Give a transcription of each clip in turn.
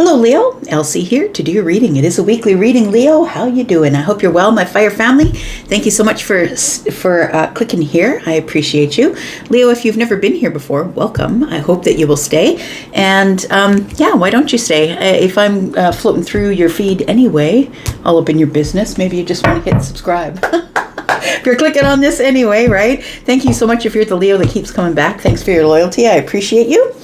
Hello, Leo. Elsie here to do your reading. It is a weekly reading, Leo. How you doing? I hope you're well, my fire family. Thank you so much for clicking here. I appreciate you. Leo, if you've never been here before, welcome. I hope that you will stay. And yeah, why don't you stay? If I'm floating through your feed anyway, all up in your business, maybe you just want to hit subscribe. If you're clicking on this anyway, right? Thank you so much if you're the Leo that keeps coming back. Thanks for your loyalty. I appreciate you.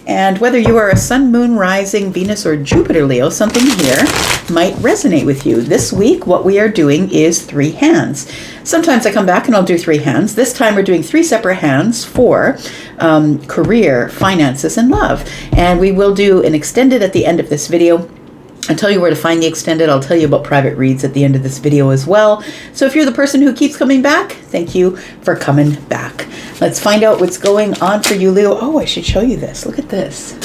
And whether you are a sun, moon, rising, Venus, or Jupiter Leo, something here might resonate with you. This week, what we are doing is 3 hands. Sometimes I come back and I'll do 3 hands. This time we're doing 3 separate hands for career, finances, and love. And we will do an extended at the end of this video. I'll tell you where to find the extended. I'll tell you about private reads at the end of this video as well. So if you're the person who keeps coming back, thank you for coming back. Let's find out what's going on for you, Leo. Oh, I should show you this. Look at this.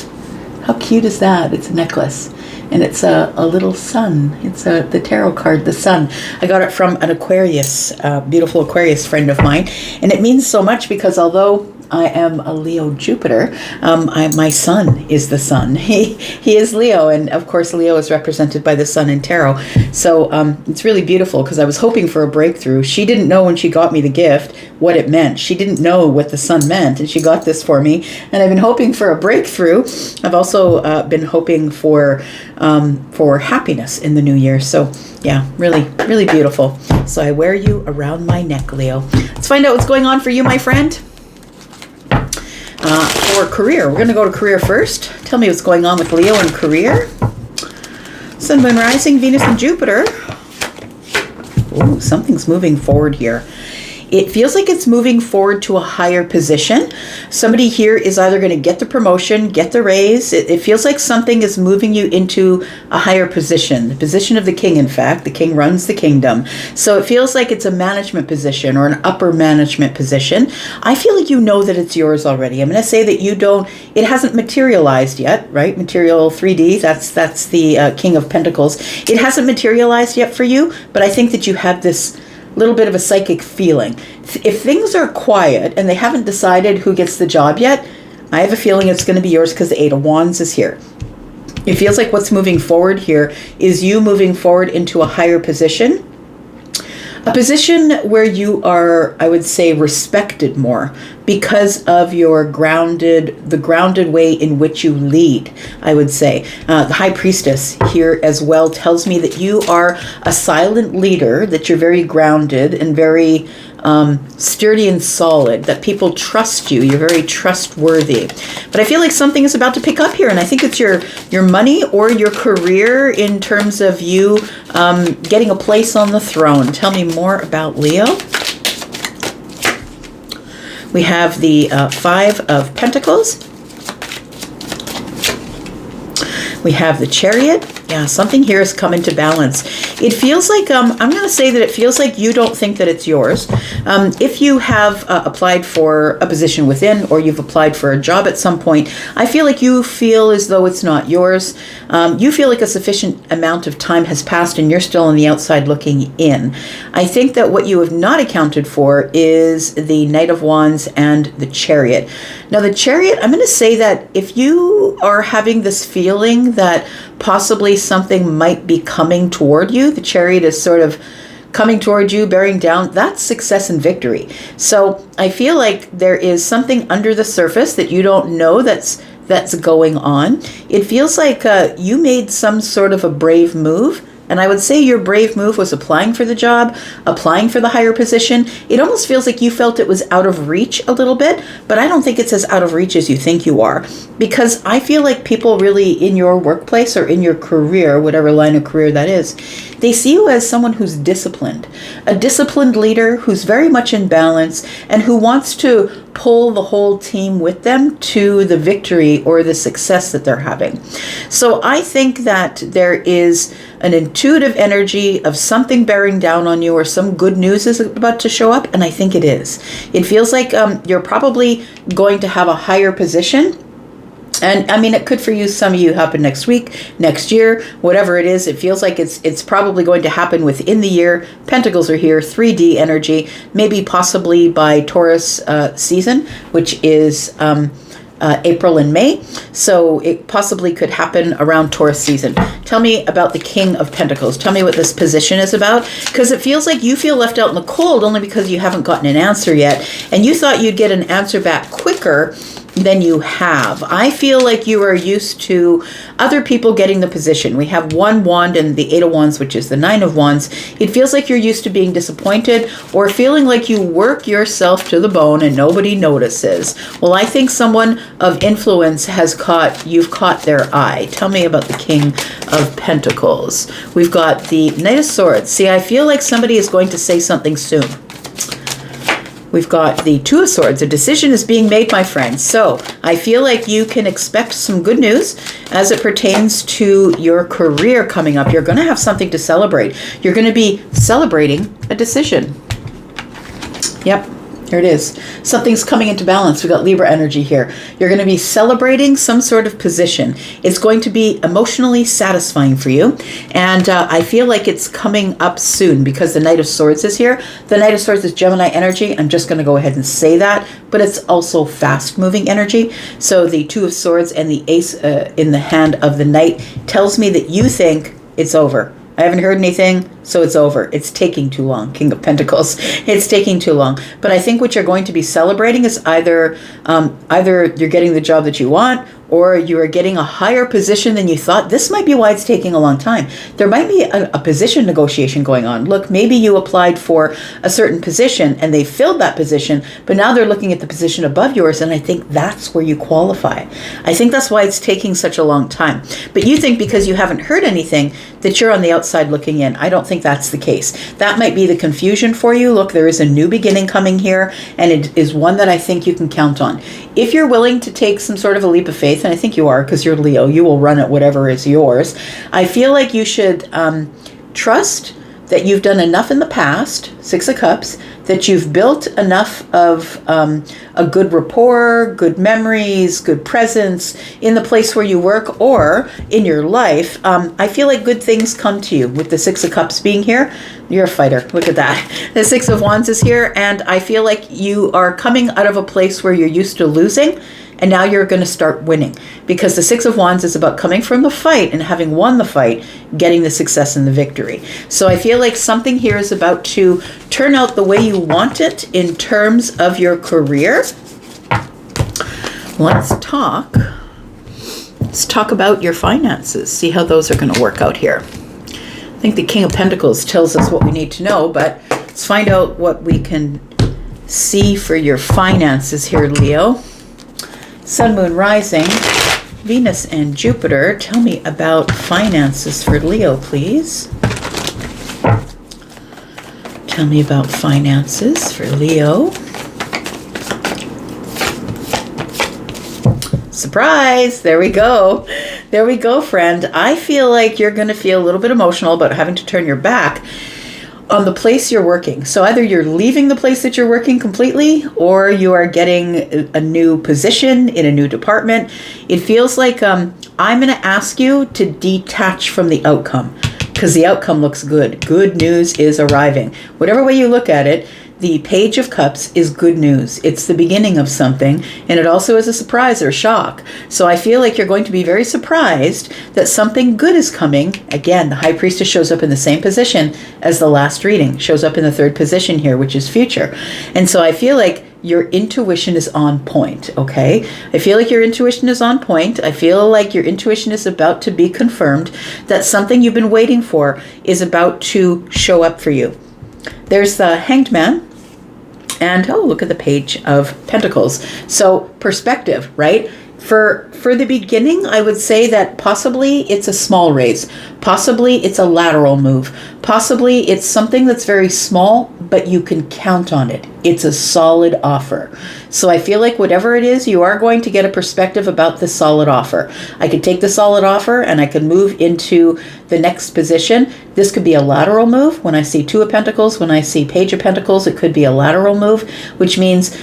How cute is that? It's a necklace. And it's a little sun. It's the tarot card, the sun. I got it from an Aquarius, beautiful Aquarius friend of mine. And it means so much because although I am a Leo Jupiter, my sun is the sun. He is Leo, and of course Leo is represented by the sun in tarot. So it's really beautiful because I was hoping for a breakthrough. She didn't know when she got me the gift what it meant. She didn't know what the sun meant, and she got this for me. And I've been hoping for a breakthrough. I've also been hoping for happiness in the new year. So yeah, really, really beautiful. So I wear you around my neck, Leo. Let's find out what's going on for you, my friend. For career, we're going to go to career first. Tell me what's going on with Leo and career. Sun, Moon, Rising, Venus, and Jupiter. Ooh, something's moving forward here. It feels like it's moving forward to a higher position. Somebody here is either going to get the promotion, get the raise. It feels like something is moving you into a higher position, the position of the king, in fact. The king runs the kingdom. So it feels like it's a management position or an upper management position. I feel like you know that it's yours already. I'm going to say that you don't, it hasn't materialized yet, right? Material 3D, that's the King of Pentacles. It hasn't materialized yet for you, but I think that you have this little bit of a psychic feeling. If things are quiet and they haven't decided who gets the job yet, I have a feeling it's going to be yours because the 8 of Wands is here. It feels like what's moving forward here is you moving forward into a higher position. A position where you are, I would say, respected more because of your the grounded way in which you lead, I would say. The High Priestess here as well tells me that you are a silent leader, that you're very grounded and very sturdy and solid, that people trust you. You're very trustworthy. But I feel like something is about to pick up here, and I think it's your money or your career in terms of you getting a place on the throne. Tell me more about Leo. We have the 5 of Pentacles. We have the Chariot. Yeah, something here is coming to balance. It feels like, I'm going to say that it feels like you don't think that it's yours. If you have applied for a position within, or you've applied for a job at some point, I feel like you feel as though it's not yours. You feel like a sufficient amount of time has passed and you're still on the outside looking in. I think that what you have not accounted for is the Knight of Wands and the Chariot. Now the Chariot, I'm going to say that if you are having this feeling that possibly something might be coming toward you, the Chariot is sort of coming toward you, bearing down, that's success and victory. So I feel like there is something under the surface that you don't know that's going on. It feels like you made some sort of a brave move. And I would say your brave move was applying for the job, applying for the higher position. It almost feels like you felt it was out of reach a little bit, but I don't think it's as out of reach as you think you are. Because I feel like people really in your workplace or in your career, whatever line of career that is, they see you as someone who's disciplined. A disciplined leader who's very much in balance and who wants to pull the whole team with them to the victory or the success that they're having. So I think that there is an intuitive energy of something bearing down on you or some good news is about to show up, and I think it is. It feels like you're probably going to have a higher position. And I mean, it could for you, some of you happen next week, next year, whatever it is. It feels like it's probably going to happen within the year. Pentacles are here, 3D energy, maybe possibly by Taurus season, which is April and May. So it possibly could happen around Taurus season. Tell me about the King of Pentacles. Tell me what this position is about, because it feels like you feel left out in the cold only because you haven't gotten an answer yet. And you thought you'd get an answer back quicker than you have. I feel like you are used to other people getting the position. We have one wand and the 8 of wands, which is the 9 of wands. It feels like you're used to being disappointed or feeling like you work yourself to the bone and nobody notices. Well, I think someone of influence you've caught their eye. Tell me about the King of Pentacles. We've got the Knight of Swords. See, I feel like somebody is going to say something soon. We've got the Two of Swords. A decision is being made, my friends. So I feel like you can expect some good news as it pertains to your career coming up. You're going to have something to celebrate. You're going to be celebrating a decision. Yep. Here it is. Something's coming into balance. We've got Libra energy here. You're going to be celebrating some sort of position. It's going to be emotionally satisfying for you. And I feel like it's coming up soon because the Knight of Swords is here. The Knight of Swords is Gemini energy. I'm just going to go ahead and say that. But it's also fast-moving energy. So the Two of Swords and the Ace in the hand of the Knight tells me that you think it's over. I haven't heard anything, so it's over. It's taking too long, King of Pentacles. It's taking too long. But I think what you're going to be celebrating is either you're getting the job that you want, or you are getting a higher position than you thought. This might be why it's taking a long time. There might be a position negotiation going on. Look, maybe you applied for a certain position and they filled that position, but now they're looking at the position above yours, and I think that's where you qualify. I think that's why it's taking such a long time. But you think because you haven't heard anything that you're on the outside looking in. I don't think that's the case. That might be the confusion for you. Look, there is a new beginning coming here, and it is one that I think you can count on. If you're willing to take some sort of a leap of faith, and I think you are because you're Leo, you will run at whatever is yours. I feel like you should trust that you've done enough in the past, 6 of Cups, that you've built enough of a good rapport, good memories, good presence in the place where you work or in your life. I feel like good things come to you with the 6 of Cups being here. You're a fighter. Look at that. The 6 of Wands is here, and I feel like you are coming out of a place where you're used to losing, and now you're going to start winning, because the 6 of Wands is about coming from the fight and having won the fight, getting the success and the victory. So I feel like something here is about to turn out the way you want it in terms of your career. Let's talk about your finances. See how those are going to work out here. I think the King of Pentacles tells us what we need to know, but let's find out what we can see for your finances here, Leo. Sun, Moon, Rising, Venus, and Jupiter. Tell me about finances for Leo, please. Tell me about finances for Leo. Surprise! There we go. There we go, friend. I feel like you're going to feel a little bit emotional about having to turn your back on the place you're working. So either you're leaving the place that you're working completely, or you are getting a new position in a new department. It feels like I'm going to ask you to detach from the outcome, because the outcome looks good. Good news is arriving. Whatever way you look at it, the Page of Cups is good news. It's the beginning of something, and it also is a surprise or shock. So I feel like you're going to be very surprised that something good is coming. Again, the High Priestess shows up in the same position as the last reading, shows up in the 3rd position here, which is future. And so I feel like your intuition is on point, okay? I feel like your intuition is on point. I feel like your intuition is about to be confirmed, that something you've been waiting for is about to show up for you. There's the Hanged Man, and oh, look at the Page of Pentacles. So perspective, right? For the beginning, I would say that possibly it's a small raise. Possibly it's a lateral move. Possibly it's something that's very small, but you can count on it. It's a solid offer. So I feel like whatever it is, you are going to get a perspective about the solid offer. I could take the solid offer and I could move into the next position. This could be a lateral move. When I see 2 of Pentacles, when I see Page of Pentacles, it could be a lateral move, which means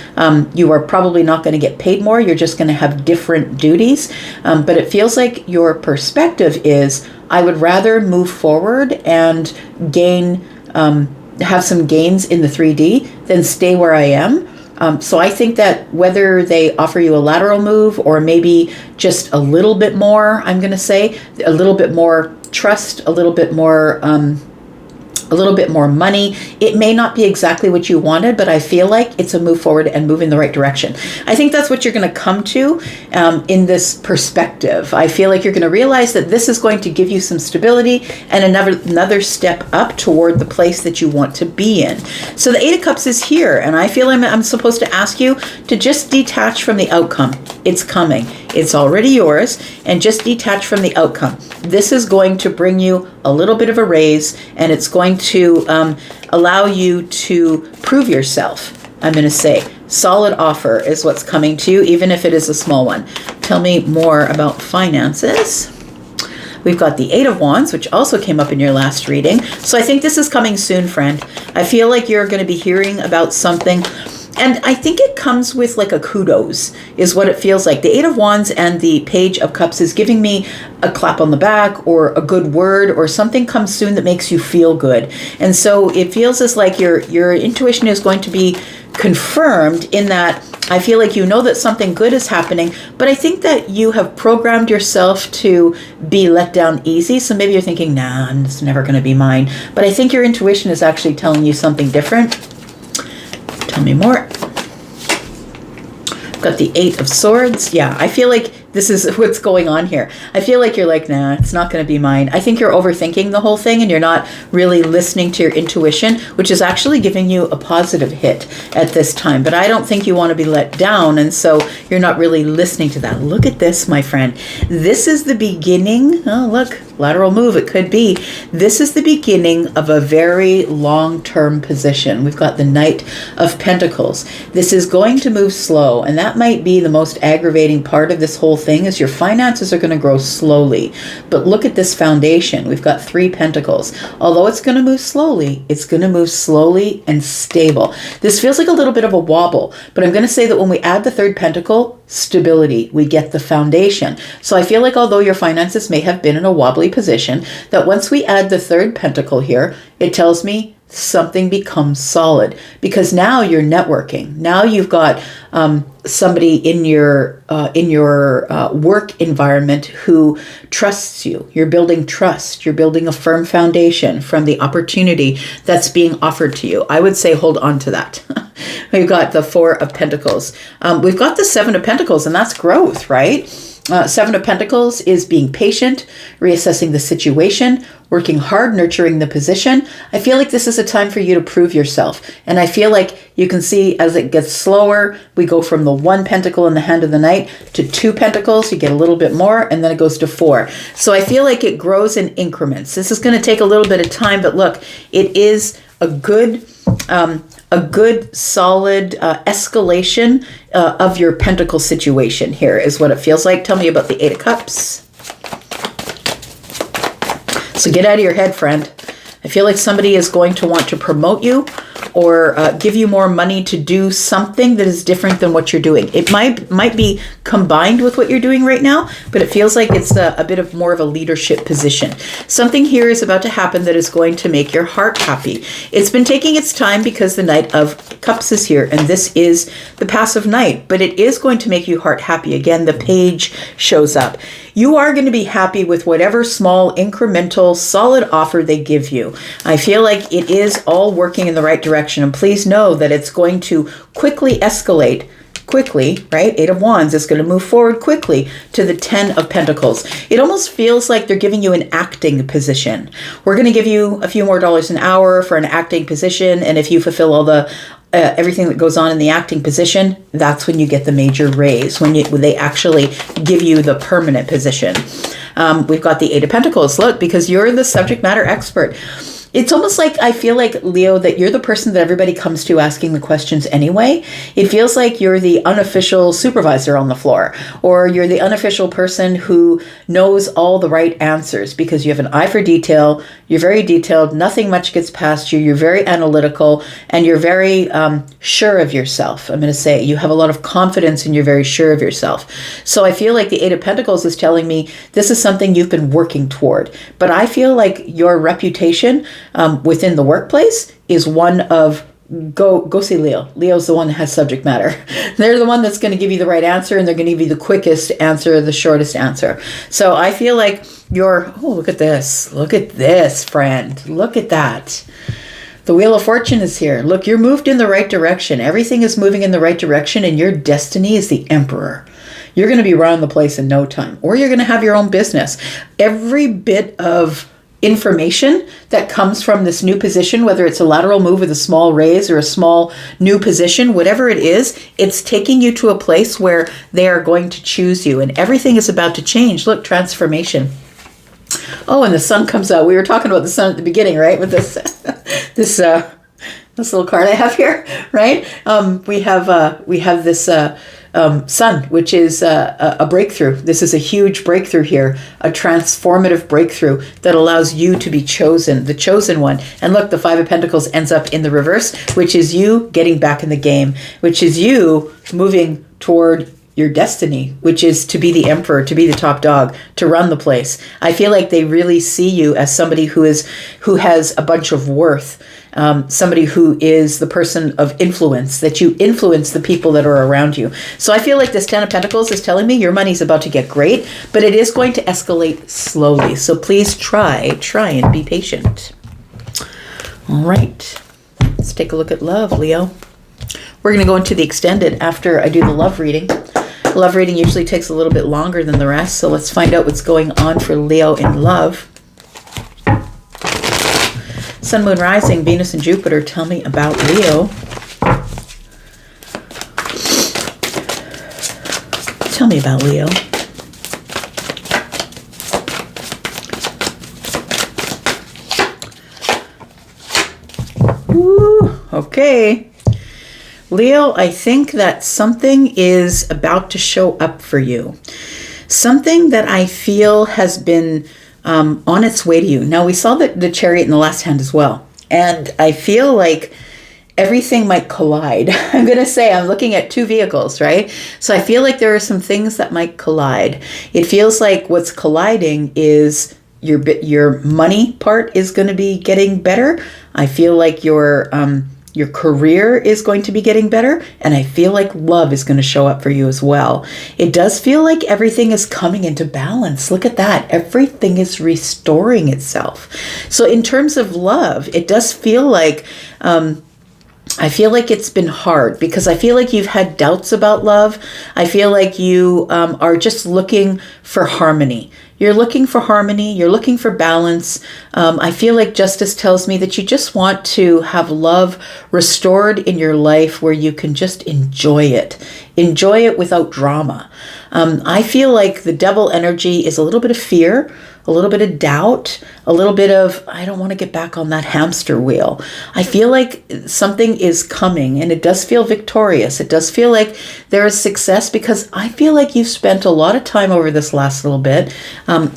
you are probably not going to get paid more. You're just going to have different duties. But it feels like your perspective is, I would rather move forward and gain, have some gains in the 3D than stay where I am. So I think that whether they offer you a lateral move or maybe just a little bit more, I'm going to say, a little bit more trust, a little bit more money. It may not be exactly what you wanted, but I feel like it's a move forward and move in the right direction. I think that's what you're going to come to in this perspective. I feel like you're going to realize that this is going to give you some stability and another step up toward the place that you want to be in. So the Eight of Cups is here, and I feel I'm supposed to ask you to just detach from the outcome. It's coming. It's already yours, and just detach from the outcome. This is going to bring you a little bit of a raise, and it's going to allow you to prove yourself. I'm going to say solid offer is what's coming to you, even if it is a small one. Tell me more about finances. We've got the Eight of Wands, which also came up in your last reading. So I think this is coming soon, friend. I feel like you're going to be hearing about something. And I think it comes with like a kudos is what it feels like. The Eight of Wands and the Page of Cups is giving me a clap on the back or a good word or something comes soon that makes you feel good. And so it feels as like your intuition is going to be confirmed in that I feel like you know that something good is happening, but I think that you have programmed yourself to be let down easy. So maybe you're thinking, nah, it's never going to be mine. But I think your intuition is actually telling you something different. Tell me more. Got the Eight of Swords. Yeah, I feel like this is what's going on here. I feel like you're like, nah, it's not going to be mine. I think you're overthinking the whole thing and you're not really listening to your intuition, which is actually giving you a positive hit at this time. But I don't think you want to be let down. And so you're not really listening to that. Look at this, my friend. This is the beginning. Oh, look, lateral move. It could be. This is the beginning of a very long-term position. We've got the Knight of Pentacles. This is going to move slow. And that might be the most aggravating part of this whole thing is your finances are going to grow slowly. But look at this foundation. We've got Three Pentacles. Although it's going to move slowly, it's going to move slowly and stable. This feels like a little bit of a wobble, but I'm going to say that when we add the third pentacle, stability, we get the foundation. So I feel like although your finances may have been in a wobbly position, that once we add the third pentacle here, it tells me something becomes solid because now you're networking. Now you've got somebody in your work environment who trusts you. You're building trust. You're building a firm foundation from the opportunity that's being offered to you. I would say hold on to that. We've got the Four of Pentacles. We've got the Seven of Pentacles, and that's growth, right? Seven of Pentacles is being patient, reassessing the situation, working hard, nurturing the position. I feel like this is a time for you to prove yourself. And I feel like you can see as it gets slower, we go from the one pentacle in the hand of the Knight to two pentacles. You get a little bit more, and then it goes to four. So I feel like it grows in increments. This is going to take a little bit of time, but look, it is a good solid escalation of your pentacle situation here is what it feels like. Tell me about the Eight of Cups. So get out of your head, friend. I feel like somebody is going to want to promote you or give you more money to do something that is different than what you're doing. It might be combined with what you're doing right now, but it feels like it's a bit of more of a leadership position. Something here is about to happen that is going to make your heart happy. It's been taking its time because the Knight of Cups is here, and this is the passive Knight, but it is going to make you heart happy. Again, the Page shows up. You are going to be happy with whatever small, incremental, solid offer they give you. I feel like it is all working in the right direction. And please know that it's going to quickly escalate. Quickly, right? Eight of Wands is going to move forward quickly to the Ten of Pentacles. It almost feels like they're giving you an acting position. We're going to give you a few more dollars an hour for an acting position. And if you fulfill all the everything that goes on in the acting position, that's when you get the major raise, when they actually give you the permanent position. We've got the Eight of Pentacles. Look, because you're the subject matter expert. It's almost like I feel like, Leo, that you're the person that everybody comes to asking the questions anyway. It feels like you're the unofficial supervisor on the floor, or you're the unofficial person who knows all the right answers because you have an eye for detail. You're very detailed. Nothing much gets past you. You're very analytical, and you're very sure of yourself. I'm going to say you have a lot of confidence and you're very sure of yourself. So I feel like the Eight of Pentacles is telling me this is something you've been working toward. But I feel like your reputation within the workplace is one of go see Leo. Leo's the one that has subject matter. They're the one that's going to give you the right answer, and they're going to give you the quickest answer, the shortest answer. So I feel like look at this. Look at this, friend. Look at that. The Wheel of Fortune is here. Look, you're moved in the right direction. Everything is moving in the right direction, and your destiny is the Emperor. You're going to be around the place in no time, or you're going to have your own business. Every bit of information that comes from this new position, whether it's a lateral move with a small raise or a small new position, whatever it is, it's taking you to a place where they are going to choose you, and everything is about to change. Look, transformation. Oh, and the sun comes out. We were talking about the sun at the beginning, right? With this, this little card I have here, right? We have this sun, which is a breakthrough. This is a huge breakthrough here, a transformative breakthrough that allows you to be chosen, the chosen one. And look, the Five of Pentacles ends up in the reverse, which is you getting back in the game, which is you moving toward your destiny, which is to be the emperor, to be the top dog, to run the place. I feel like they really see you as somebody who has a bunch of worth, somebody who is the person of influence, that you influence the people that are around you. So I feel like this Ten of Pentacles is telling me your money's about to get great, but it is going to escalate slowly. So please try and be patient. All right, let's take a look at love, Leo. We're going to go into the extended after I do the love reading. Love reading usually takes a little bit longer than the rest, so let's find out what's going on for Leo in love. Sun, Moon, Rising, Venus, and Jupiter, tell me about Leo. Tell me about Leo. Woo, okay. Leo, I think that something is about to show up for you. Something that I feel has been on its way to you. Now, we saw the Chariot in the last hand as well. And I feel like everything might collide. I'm going to say I'm looking at two vehicles, right? So I feel like there are some things that might collide. It feels like what's colliding is your money part is going to be getting better. I feel like your career is going to be getting better, and I feel like love is going to show up for you as well. It does feel like everything is coming into balance. Look at that. Everything is restoring itself. So in terms of love, it does feel like I feel like it's been hard because I feel like you've had doubts about love. I feel like you are just looking for harmony. You're looking for harmony. You're looking for balance. I feel like justice tells me that you just want to have love restored in your life where you can just enjoy it. Enjoy it without drama. I feel like the devil energy is a little bit of fear, a little bit of doubt, a little bit of, I don't want to get back on that hamster wheel. I feel like something is coming, and it does feel victorious. It does feel like there is success because I feel like you've spent a lot of time over this last little bit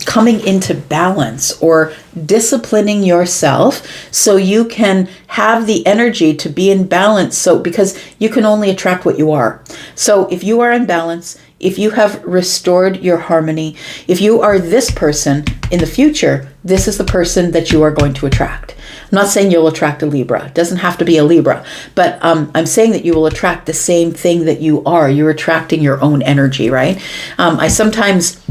coming into balance or disciplining yourself so you can have the energy to be in balance. So because you can only attract what you are. So if you are in balance, if you have restored your harmony, if you are this person in the future, this is the person that you are going to attract. I'm not saying you'll attract a Libra. It doesn't have to be a Libra. But I'm saying that you will attract the same thing that you are. You're attracting your own energy, right? I sometimes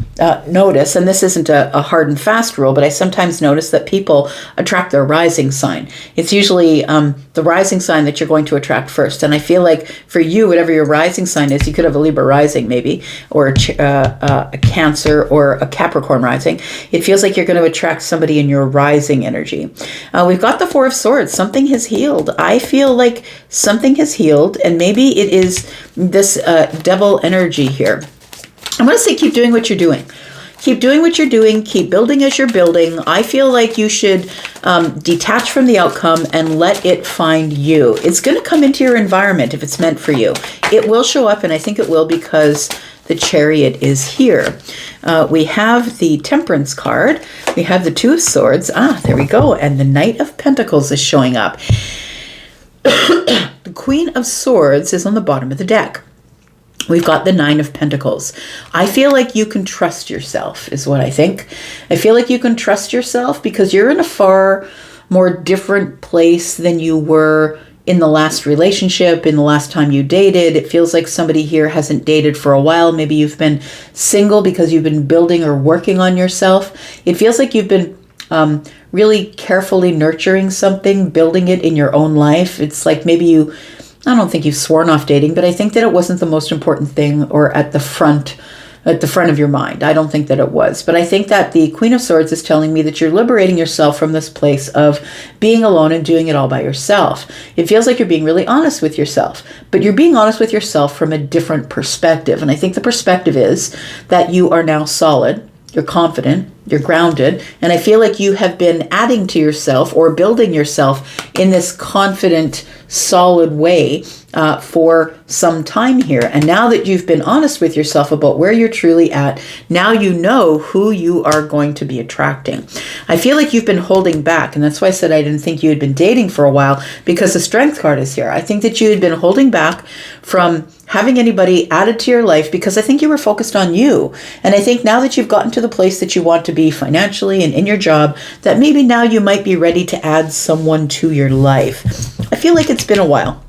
notice, and this isn't a hard and fast rule, but I sometimes notice that people attract their rising sign. It's usually the rising sign that you're going to attract first. And I feel like for you, whatever your rising sign is, you could have a Libra rising maybe, or a Cancer or a Capricorn rising. It feels like you're going to attract somebody in your rising energy. We've got the Four of Swords. Something has healed. I feel like something has healed, and maybe it is this devil energy here. I'm going to say keep doing what you're doing. Keep doing what you're doing. Keep building as you're building. I feel like you should detach from the outcome and let it find you. It's going to come into your environment if it's meant for you. It will show up, and I think it will because the Chariot is here. We have the Temperance card. We have the Two of Swords. There we go. And the Knight of Pentacles is showing up. The Queen of Swords is on the bottom of the deck. We've got the Nine of Pentacles. I feel like you can trust yourself is what I think. I feel like you can trust yourself because you're in a far more different place than you were in the last relationship, in the last time you dated. It feels like somebody here hasn't dated for a while. Maybe you've been single because you've been building or working on yourself. It feels like you've been really carefully nurturing something, building it in your own life. It's like maybe I don't think you've sworn off dating, but I think that it wasn't the most important thing or at the front of your mind. I don't think that it was. But I think that the Queen of Swords is telling me that you're liberating yourself from this place of being alone and doing it all by yourself. It feels like you're being really honest with yourself, but you're being honest with yourself from a different perspective. And I think the perspective is that you are now solid, you're confident, you're grounded, and I feel like you have been adding to yourself or building yourself in this confident, solid way for some time here. And now that you've been honest with yourself about where you're truly at, now you know who you are going to be attracting. I feel like you've been holding back, and that's why I said I didn't think you had been dating for a while, because the Strength card is here. I think that you had been holding back from having anybody added to your life because I think you were focused on you. And I think now that you've gotten to the place that you want to be financially and in your job, that maybe now you might be ready to add someone to your life. I feel like it's been a while.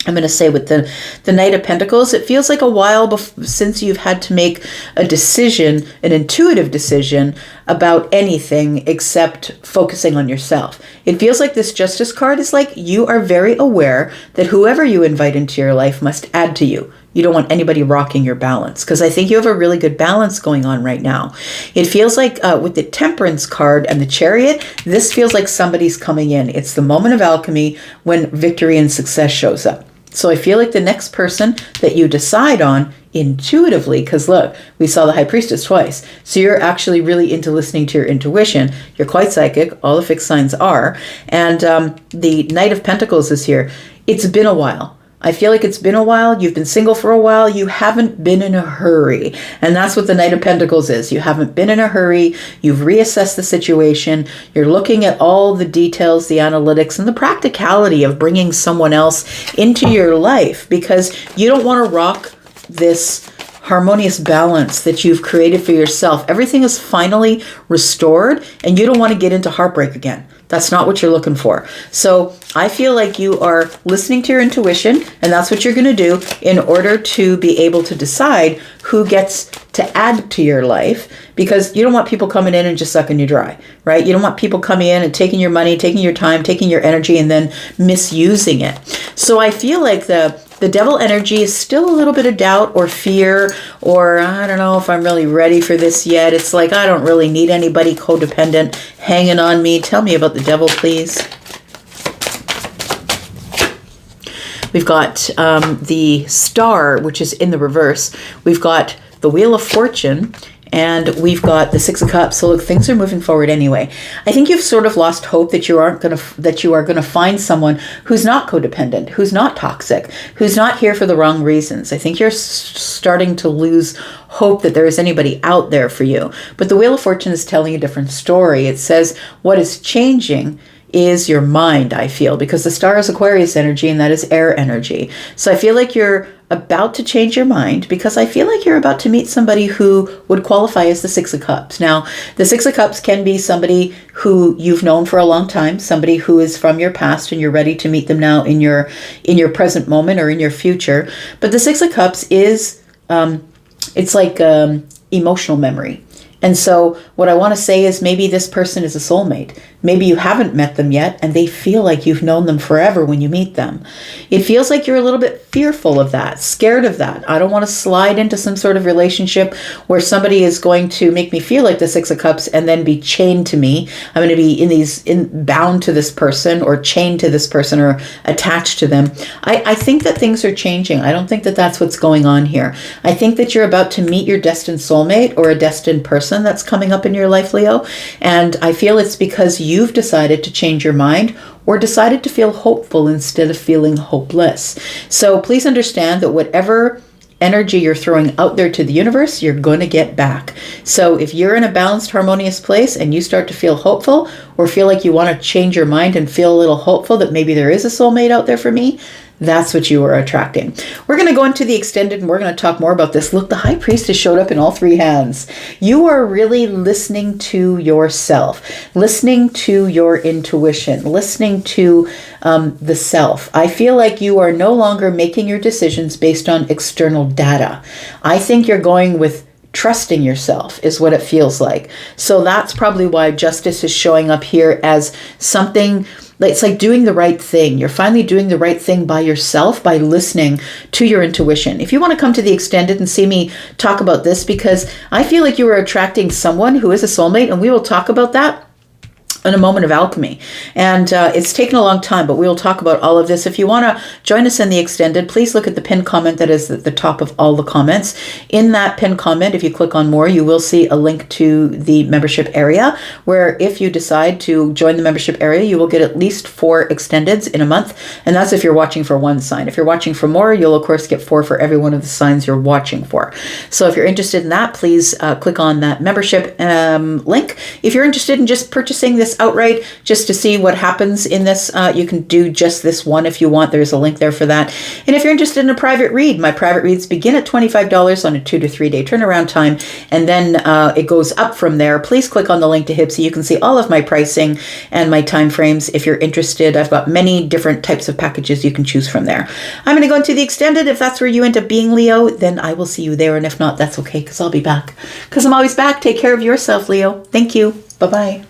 I'm going to say with the Knight of Pentacles, it feels like a while since you've had to make a decision, an intuitive decision about anything except focusing on yourself. It feels like this Justice card is like you are very aware that whoever you invite into your life must add to you. You don't want anybody rocking your balance, because I think you have a really good balance going on right now. It feels like with the Temperance card and the Chariot, this feels like somebody's coming in. It's the moment of alchemy when victory and success shows up. So I feel like the next person that you decide on intuitively, because look, we saw the High Priestess twice. So you're actually really into listening to your intuition. You're quite psychic. All the fixed signs are. And the Knight of Pentacles is here. It's been a while. I feel like it's been a while. You've been single for a while. You haven't been in a hurry. And that's what the Knight of Pentacles is. You haven't been in a hurry. You've reassessed the situation. You're looking at all the details, the analytics, and the practicality of bringing someone else into your life, because you don't want to rock this harmonious balance that you've created for yourself. Everything is finally restored, and you don't want to get into heartbreak again. That's not what you're looking for. So I feel like you are listening to your intuition, and that's what you're going to do in order to be able to decide who gets to add to your life, because you don't want people coming in and just sucking you dry, right? You don't want people coming in and taking your money, taking your time, taking your energy, and then misusing it. So I feel like the Devil energy is still a little bit of doubt or fear, or I don't know if I'm really ready for this yet. It's like, I don't really need anybody codependent hanging on me. Tell me about the Devil, please. We've got the Star, which is in the reverse. We've got the Wheel of Fortune, and we've got the Six of Cups. So look, things are moving forward anyway. I think you've sort of lost hope that you are going to find someone who's not codependent, who's not toxic, who's not here for the wrong reasons. I think you're starting to lose hope that there is anybody out there for you. But the Wheel of Fortune is telling a different story. It says what is changing is your mind, I feel, because the Star is Aquarius energy and that is air energy. So I feel like you're about to change your mind, because I feel like you're about to meet somebody who would qualify as the Six of Cups. Now, the Six of Cups can be somebody who you've known for a long time, somebody who is from your past and you're ready to meet them now in your present moment or in your future. But the Six of Cups is, it's like emotional memory. And so what I want to say is maybe this person is a soulmate. Maybe you haven't met them yet and they feel like you've known them forever when you meet them. It feels like you're a little bit fearful of that, scared of that. I don't want to slide into some sort of relationship where somebody is going to make me feel like the Six of Cups and then be chained to me. I'm going to be bound to this person or chained to this person or attached to them. I think that things are changing. I don't think that that's what's going on here. I think that you're about to meet your destined soulmate or a destined person that's coming up in your life, Leo. And I feel it's because you've decided to change your mind or decided to feel hopeful instead of feeling hopeless. So please understand that whatever energy you're throwing out there to the universe, you're going to get back. So if you're in a balanced, harmonious place and you start to feel hopeful or feel like you want to change your mind and feel a little hopeful that maybe there is a soulmate out there for me, That's what you are attracting. We're going to go into the extended and we're going to talk more about this. Look, the High Priestess showed up in all three hands. You are really listening to yourself, listening to your intuition, listening to the self. I feel like you are no longer making your decisions based on external data. I think you're going with trusting yourself is what it feels like. So that's probably why justice is showing up here as something. It's like doing the right thing. You're finally doing the right thing by yourself by listening to your intuition. If you want to come to the extended and see me talk about this, because I feel like you are attracting someone who is a soulmate, and we will talk about that in a moment of alchemy. And it's taken a long time, but we'll talk about all of this. If you want to join us in the extended, please look at the pinned comment that is at the top of all the comments. In that pinned comment, if you click on more, you will see a link to the membership area, where if you decide to join the membership area, you will get at least 4 extendeds in a month. And that's if you're watching for one sign. If you're watching for more, you'll of course get 4 for every one of the signs you're watching for. So if you're interested in that, please click on that membership link. If you're interested in just purchasing this outright just to see what happens in this, you can do just this one if you want. There's a link there for that. And if you're interested in a private read, my private reads begin at $25 on a 2 to 3 day turnaround time, and then it goes up from there. Please click on the link to Hypsee. You can see all of my pricing and my time frames. If you're interested, I've got many different types of packages you can choose from there. I'm going to go into the extended. If that's where you end up being, Leo, then I will see you there. And if not, that's okay, because I'll be back. Because I'm always back. Take care of yourself, Leo. Thank you. Bye-bye.